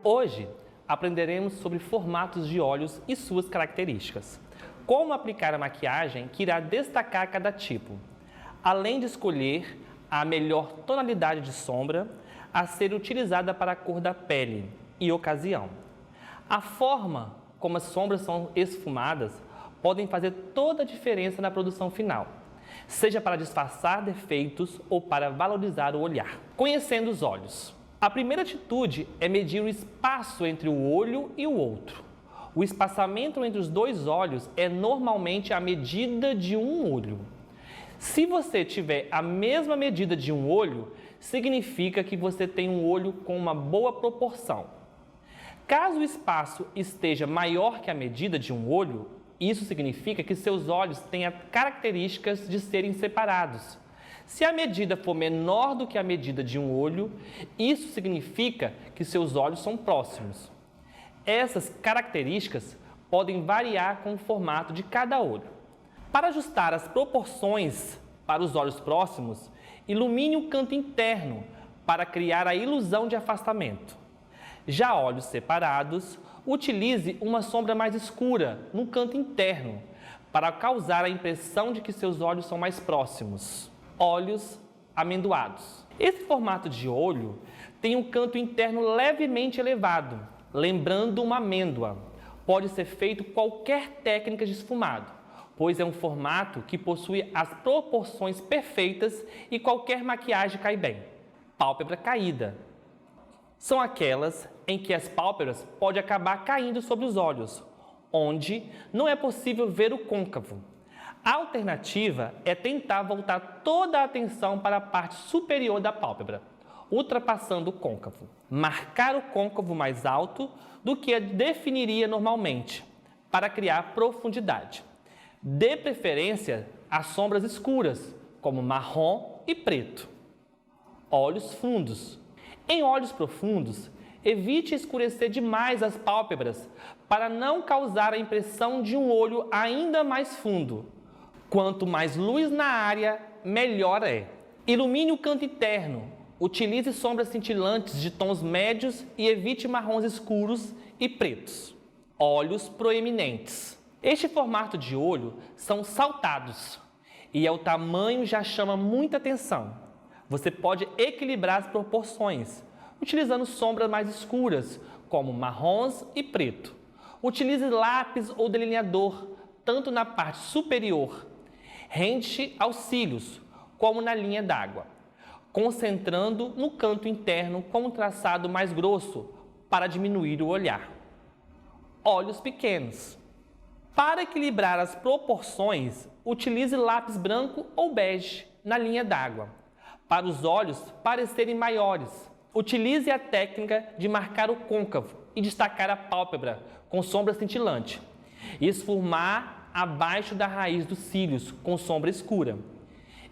Hoje, aprenderemos sobre formatos de olhos e suas características. Como aplicar a maquiagem que irá destacar cada tipo, além de escolher a melhor tonalidade de sombra a ser utilizada para a cor da pele e ocasião. A forma como as sombras são esfumadas podem fazer toda a diferença na produção final, seja para disfarçar defeitos ou para valorizar o olhar. Conhecendo os olhos. A primeira atitude é medir o espaço entre o olho e o outro. O espaçamento entre os dois olhos é normalmente a medida de um olho. Se você tiver a mesma medida de um olho, significa que você tem um olho com uma boa proporção. Caso o espaço esteja maior que a medida de um olho, isso significa que seus olhos têm as características de serem separados. Se a medida for menor do que a medida de um olho, isso significa que seus olhos são próximos. Essas características podem variar com o formato de cada olho. Para ajustar as proporções para os olhos próximos, ilumine o canto interno para criar a ilusão de afastamento. Já olhos separados, utilize uma sombra mais escura no canto interno para causar a impressão de que seus olhos são mais próximos. Olhos amendoados. Esse formato de olho tem um canto interno levemente elevado, lembrando uma amêndoa. Pode ser feito qualquer técnica de esfumado, pois é um formato que possui as proporções perfeitas e qualquer maquiagem cai bem. Pálpebra caída. São aquelas em que as pálpebras podem acabar caindo sobre os olhos, onde não é possível ver o côncavo. A alternativa é tentar voltar toda a atenção para a parte superior da pálpebra, ultrapassando o côncavo. Marcar o côncavo mais alto do que definiria normalmente, para criar profundidade. Dê preferência a sombras escuras, como marrom e preto. Olhos fundos. Em olhos profundos, evite escurecer demais as pálpebras para não causar a impressão de um olho ainda mais fundo. Quanto mais luz na área, melhor é. Ilumine o canto interno. Utilize sombras cintilantes de tons médios e evite marrons escuros e pretos. Olhos proeminentes. Este formato de olho são saltados e o tamanho já chama muita atenção. Você pode equilibrar as proporções, utilizando sombras mais escuras, como marrons e preto. Utilize lápis ou delineador, tanto na parte superior, rente aos cílios, como na linha d'água, concentrando no canto interno com um traçado mais grosso para diminuir o olhar. Olhos pequenos. Para equilibrar as proporções, utilize lápis branco ou bege na linha d'água, para os olhos parecerem maiores. Utilize a técnica de marcar o côncavo e destacar a pálpebra com sombra cintilante e esfumar abaixo da raiz dos cílios com sombra escura.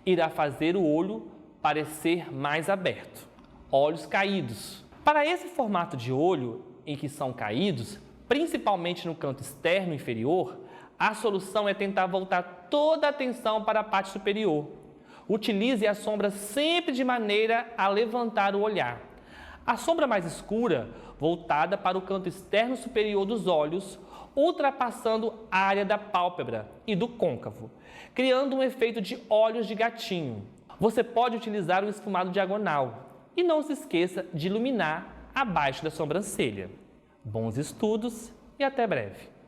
Irá fazer o olho parecer mais aberto. Olhos caídos. Para esse formato de olho em que são caídos, principalmente no canto externo inferior, a solução é tentar voltar toda a atenção para a parte superior. Utilize a sombra sempre de maneira a levantar o olhar. A sombra mais escura, voltada para o canto externo superior dos olhos, ultrapassando a área da pálpebra e do côncavo, criando um efeito de olhos de gatinho. Você pode utilizar um esfumado diagonal e não se esqueça de iluminar abaixo da sobrancelha. Bons estudos e até breve!